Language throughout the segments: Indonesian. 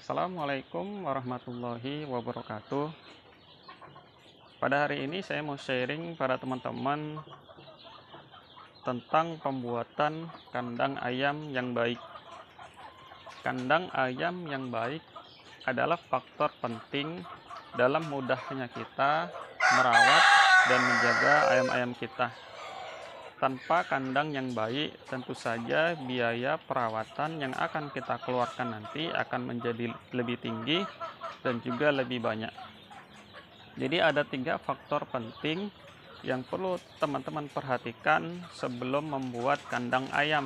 Assalamualaikum warahmatullahi wabarakatuh. Pada hari ini saya mau sharing pada teman-teman tentang pembuatan kandang ayam yang baik. Kandang ayam yang baik adalah faktor penting dalam mudahnya kita merawat dan menjaga ayam-ayam kita. Tanpa kandang yang baik, tentu saja biaya perawatan yang akan kita keluarkan nanti akan menjadi lebih tinggi dan juga lebih banyak. Jadi ada 3 faktor penting yang perlu teman-teman perhatikan sebelum membuat kandang ayam.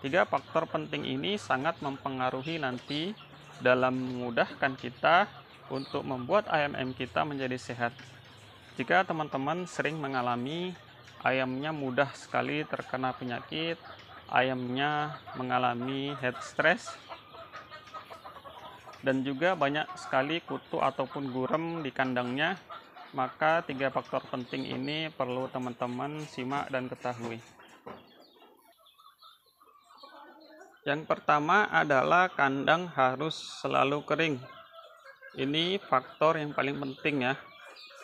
3 faktor penting ini sangat mempengaruhi nanti dalam memudahkan kita untuk membuat ayam-ayam kita menjadi sehat. Jika teman-teman sering mengalami ayamnya mudah sekali terkena penyakit, ayamnya mengalami head stress, dan juga banyak sekali kutu ataupun gurem di kandangnya, maka 3 faktor penting ini perlu teman-teman simak dan ketahui. Yang pertama adalah kandang harus selalu kering. Ini faktor yang paling penting ya.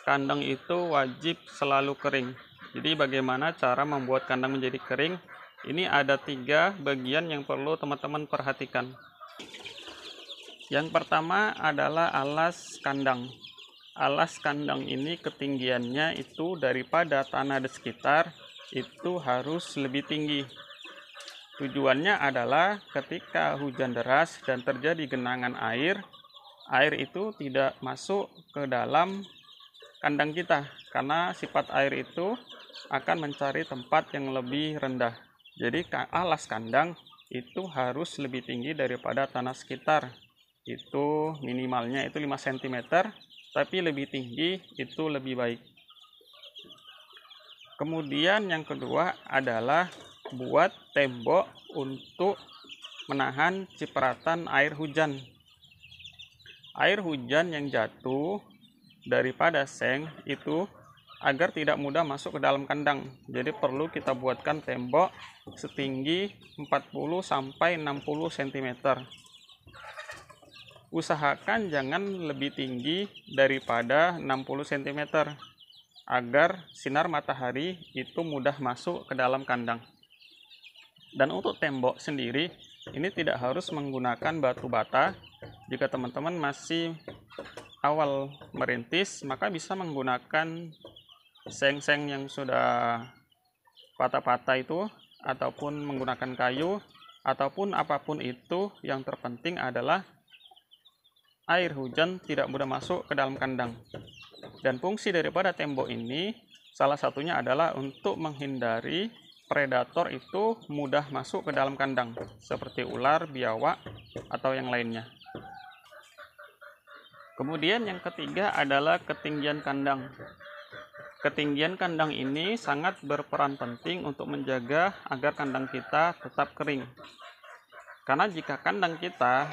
Kandang itu wajib selalu kering. Jadi bagaimana cara membuat kandang menjadi kering? Ini ada 3 bagian yang perlu teman-teman perhatikan. Yang pertama adalah alas kandang. Alas kandang ini ketinggiannya itu daripada tanah di sekitar itu harus lebih tinggi. Tujuannya adalah ketika hujan deras dan terjadi genangan air itu tidak masuk ke dalam kandang kita, karena sifat air itu akan mencari tempat yang lebih rendah. Jadi alas kandang itu harus lebih tinggi daripada tanah sekitar. Itu minimalnya itu 5 cm, tapi lebih tinggi itu lebih baik. Kemudian yang kedua adalah buat tembok untuk menahan cipratan air hujan. Air hujan yang jatuh daripada seng itu agar tidak mudah masuk ke dalam kandang. Jadi perlu kita buatkan tembok setinggi 40 sampai 60 cm. Usahakan jangan lebih tinggi daripada 60 cm agar sinar matahari itu mudah masuk ke dalam kandang. Dan untuk tembok sendiri ini tidak harus menggunakan batu bata. Jika teman-teman masih awal merintis, maka bisa menggunakan seng-seng yang sudah patah-patah itu, ataupun menggunakan kayu, ataupun apapun itu. Yang terpenting adalah air hujan tidak mudah masuk ke dalam kandang. Dan fungsi daripada tembok ini salah satunya adalah untuk menghindari predator itu mudah masuk ke dalam kandang, seperti ular, biawak, atau yang lainnya. Kemudian yang ketiga adalah ketinggian kandang. Ketinggian kandang ini sangat berperan penting untuk menjaga agar kandang kita tetap kering. Karena jika kandang kita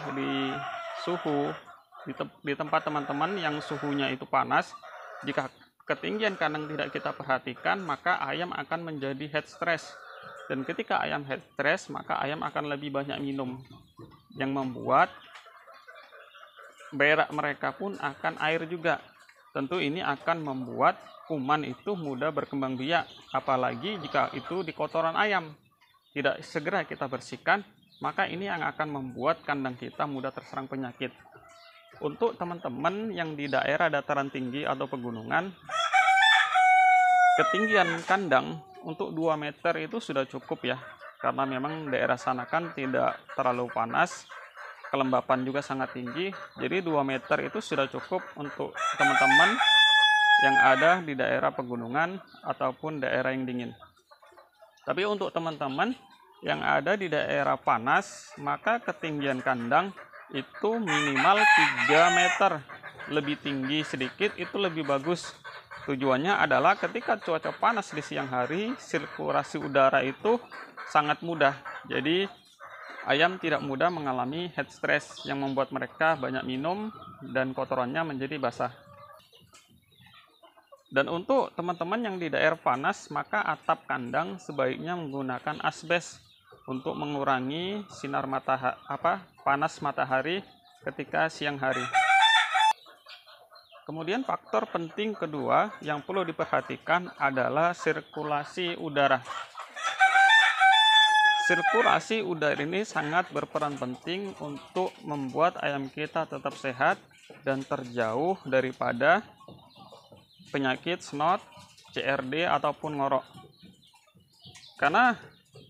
di tempat teman-teman yang suhunya itu panas, jika ketinggian kandang tidak kita perhatikan, maka ayam akan menjadi head stress. Dan ketika ayam head stress, maka ayam akan lebih banyak minum, yang membuat berak mereka pun akan air juga. Tentu ini akan membuat kuman itu mudah berkembang biak, apalagi jika itu di kotoran ayam. Tidak segera kita bersihkan, maka ini yang akan membuat kandang kita mudah terserang penyakit. Untuk teman-teman yang di daerah dataran tinggi atau pegunungan, ketinggian kandang untuk 2 meter itu sudah cukup ya, karena memang daerah sana kan tidak terlalu panas, kelembapan juga sangat tinggi. Jadi 2 meter itu sudah cukup untuk teman-teman yang ada di daerah pegunungan ataupun daerah yang dingin. Tapi untuk teman-teman yang ada di daerah panas, maka ketinggian kandang itu minimal 3 meter. Lebih tinggi sedikit itu lebih bagus. Tujuannya adalah ketika cuaca panas di siang hari, sirkulasi udara itu sangat mudah. Jadi ayam tidak mudah mengalami head stress yang membuat mereka banyak minum dan kotorannya menjadi basah. Dan untuk teman-teman yang di daerah panas, maka atap kandang sebaiknya menggunakan asbes untuk mengurangi sinar panas matahari ketika siang hari. Kemudian faktor penting kedua yang perlu diperhatikan adalah sirkulasi udara. Sirkulasi udara ini sangat berperan penting untuk membuat ayam kita tetap sehat dan terjauh daripada penyakit snot, CRD ataupun ngorok. Karena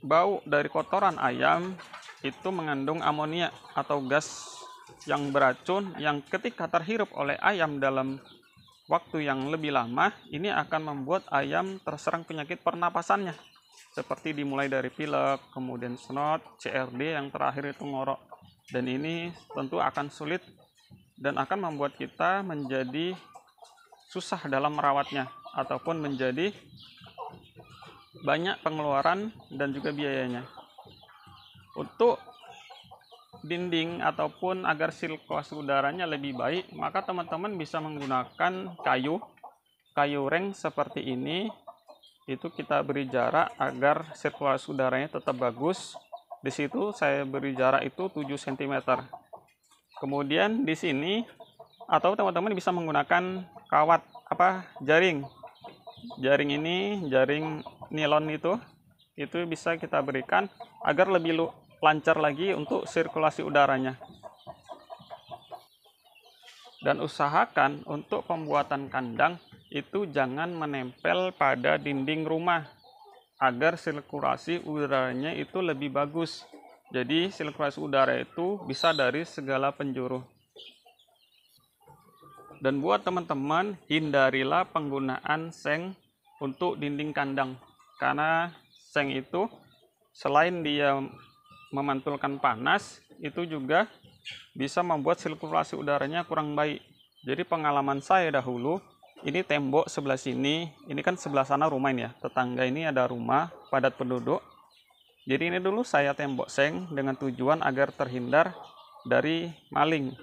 bau dari kotoran ayam itu mengandung amonia atau gas yang beracun yang ketika terhirup oleh ayam dalam waktu yang lebih lama, ini akan membuat ayam terserang penyakit pernapasannya. Seperti dimulai dari pilek, kemudian snot, CRD, yang terakhir itu ngorok. Dan ini tentu akan sulit dan akan membuat kita menjadi susah dalam merawatnya ataupun menjadi banyak pengeluaran dan juga biayanya. Untuk dinding ataupun agar sirkulasi udaranya lebih baik, maka teman-teman bisa menggunakan kayu reng seperti ini. Itu kita beri jarak agar sirkulasi udaranya tetap bagus. Di situ saya beri jarak itu 7 cm. Kemudian di sini atau teman-teman bisa menggunakan kawat jaring. Jaring ini, jaring nilon itu bisa kita berikan agar lebih lancar lagi untuk sirkulasi udaranya. Dan usahakan untuk pembuatan kandang itu jangan menempel pada dinding rumah agar sirkulasi udaranya itu lebih bagus. Jadi sirkulasi udara itu bisa dari segala penjuru. Dan buat teman-teman, hindarilah penggunaan seng untuk dinding kandang, karena seng itu selain dia memantulkan panas, itu juga bisa membuat sirkulasi udaranya kurang baik. Jadi pengalaman saya dahulu, ini tembok sebelah sini, ini kan sebelah sana rumah ini ya, tetangga ini ada rumah padat penduduk. Jadi ini dulu saya tembok seng dengan tujuan agar terhindar dari maling.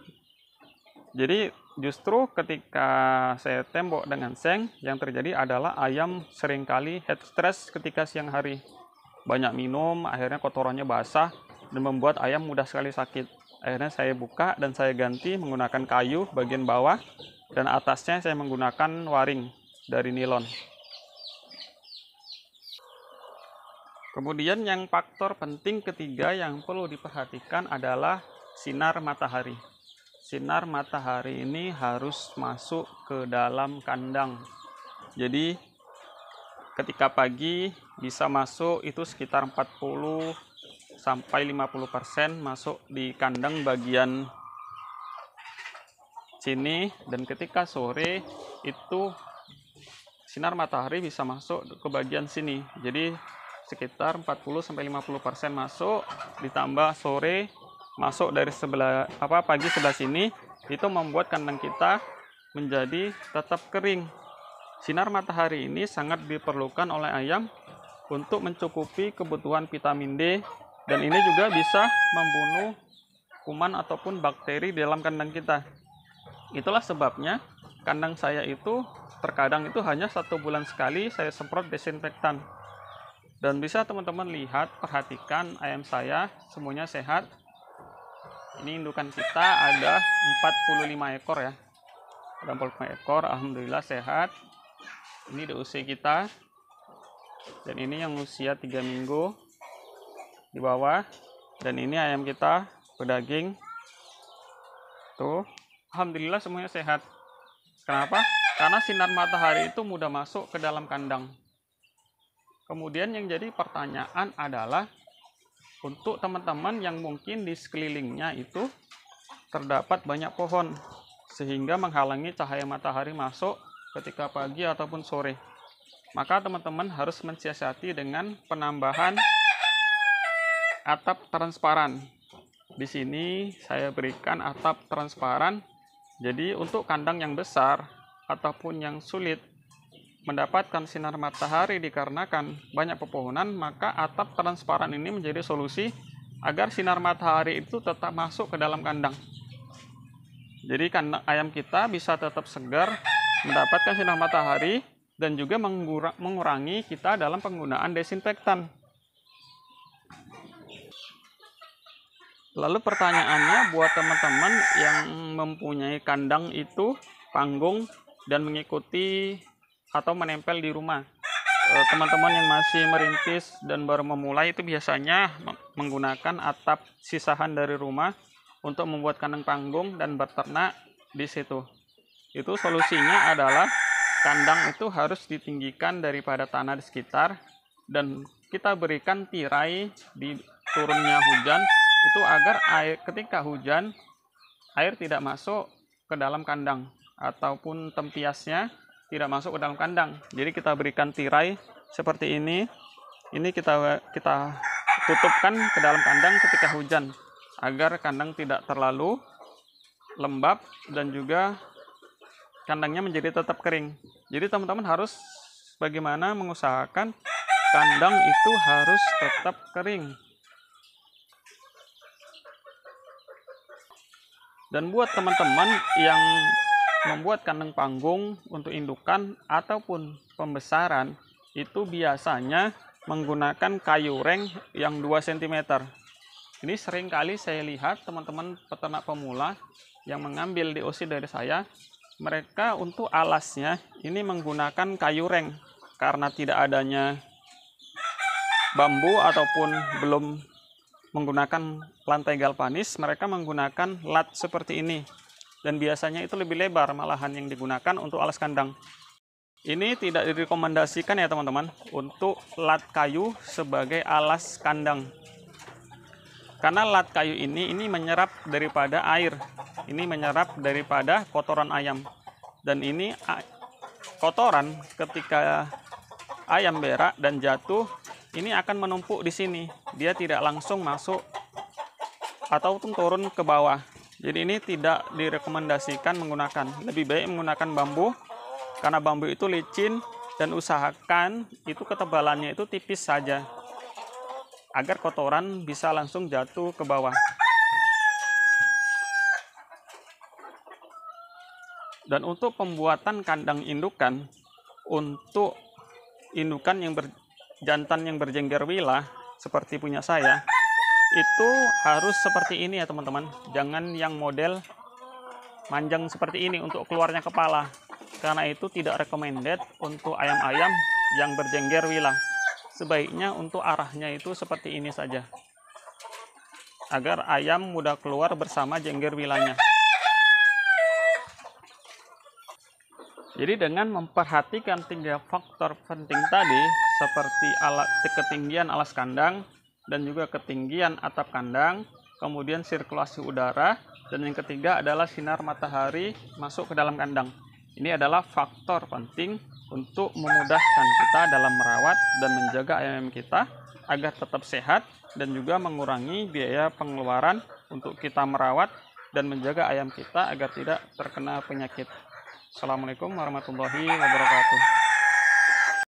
Jadi justru ketika saya tembok dengan seng, yang terjadi adalah ayam seringkali head stress ketika siang hari. Banyak minum, akhirnya kotorannya basah dan membuat ayam mudah sekali sakit. Akhirnya saya buka dan saya ganti menggunakan kayu bagian bawah, dan atasnya saya menggunakan waring dari nilon. Kemudian yang faktor penting ketiga yang perlu diperhatikan adalah sinar matahari. Sinar matahari ini harus masuk ke dalam kandang. Jadi ketika pagi bisa masuk itu sekitar 40 sampai 50% masuk di kandang bagian sini, dan ketika sore itu sinar matahari bisa masuk ke bagian sini. Jadi sekitar 40 sampai 50% masuk, ditambah sore masuk dari sebelah pagi sebelah sini, itu membuat kandang kita menjadi tetap kering. Sinar matahari ini sangat diperlukan oleh ayam untuk mencukupi kebutuhan vitamin D, dan ini juga bisa membunuh kuman ataupun bakteri di dalam kandang kita. Itulah sebabnya kandang saya itu terkadang itu hanya 1 bulan sekali saya semprot desinfektan. Dan bisa teman-teman lihat, perhatikan ayam saya semuanya sehat. Ini indukan kita ada 45 ekor ya. Ada 45 ekor, alhamdulillah sehat. Ini DOC kita, dan ini yang usia 3 minggu di bawah, dan ini ayam kita pedaging tuh, alhamdulillah semuanya sehat. Kenapa? Karena sinar matahari itu mudah masuk ke dalam kandang. Kemudian yang jadi pertanyaan adalah untuk teman-teman yang mungkin di sekelilingnya itu terdapat banyak pohon sehingga menghalangi cahaya matahari masuk ketika pagi ataupun sore, maka teman-teman harus mensiasati dengan penambahan atap transparan. Di sini saya berikan atap transparan. Jadi untuk kandang yang besar ataupun yang sulit mendapatkan sinar matahari dikarenakan banyak pepohonan, maka atap transparan ini menjadi solusi agar sinar matahari itu tetap masuk ke dalam kandang. Jadi kandang ayam kita bisa tetap segar, mendapatkan sinar matahari, dan juga mengurangi kita dalam penggunaan desinfektan. Lalu pertanyaannya buat teman-teman yang mempunyai kandang itu, panggung, dan mengikuti atau menempel di rumah. Teman-teman yang masih merintis dan baru memulai itu biasanya menggunakan atap sisahan dari rumah untuk membuat kandang panggung dan berternak di situ. Itu solusinya adalah kandang itu harus ditinggikan daripada tanah di sekitar, dan kita berikan tirai di turunnya hujan itu agar ketika hujan air tidak masuk ke dalam kandang ataupun tempiasnya tidak masuk ke dalam kandang. Jadi kita berikan tirai seperti ini. Ini kita tutupkan ke dalam kandang ketika hujan agar kandang tidak terlalu lembab dan juga kandangnya menjadi tetap kering. Jadi teman-teman harus bagaimana mengusahakan kandang itu harus tetap kering. Dan buat teman-teman yang membuat kandang panggung untuk indukan ataupun pembesaran, itu biasanya menggunakan kayu reng yang 2 cm. Ini sering kali saya lihat teman-teman peternak pemula yang mengambil DOC dari saya, mereka untuk alasnya ini menggunakan kayu reng. Karena tidak adanya bambu ataupun belum menggunakan lantai galvanis, mereka menggunakan lat seperti ini. Dan biasanya itu lebih lebar malahan yang digunakan untuk alas kandang. Ini tidak direkomendasikan ya teman-teman untuk lat kayu sebagai alas kandang. Karena lat kayu ini menyerap daripada air. Ini menyerap daripada kotoran ayam. Dan ini kotoran ketika ayam berak dan jatuh, ini akan menumpuk di sini. Dia tidak langsung masuk ataupun turun ke bawah. Jadi ini tidak direkomendasikan menggunakan. Lebih baik menggunakan bambu, karena bambu itu licin, dan usahakan itu ketebalannya itu tipis saja, agar kotoran bisa langsung jatuh ke bawah. Dan untuk pembuatan kandang indukan, untuk indukan yang jantan yang berjengger wilah seperti punya saya, itu harus seperti ini ya teman-teman. Jangan yang model manjang seperti ini untuk keluarnya kepala, karena itu tidak recommended untuk ayam-ayam yang berjengger wilah. Sebaiknya untuk arahnya itu seperti ini saja, agar ayam mudah keluar bersama jengger wilahnya. Jadi dengan memperhatikan 3 faktor penting tadi, seperti ketinggian alas kandang, dan juga ketinggian atap kandang, kemudian sirkulasi udara, dan yang ketiga adalah sinar matahari masuk ke dalam kandang. Ini adalah faktor penting untuk memudahkan kita dalam merawat dan menjaga ayam kita agar tetap sehat, dan juga mengurangi biaya pengeluaran untuk kita merawat dan menjaga ayam kita agar tidak terkena penyakit. Assalamualaikum warahmatullahi wabarakatuh.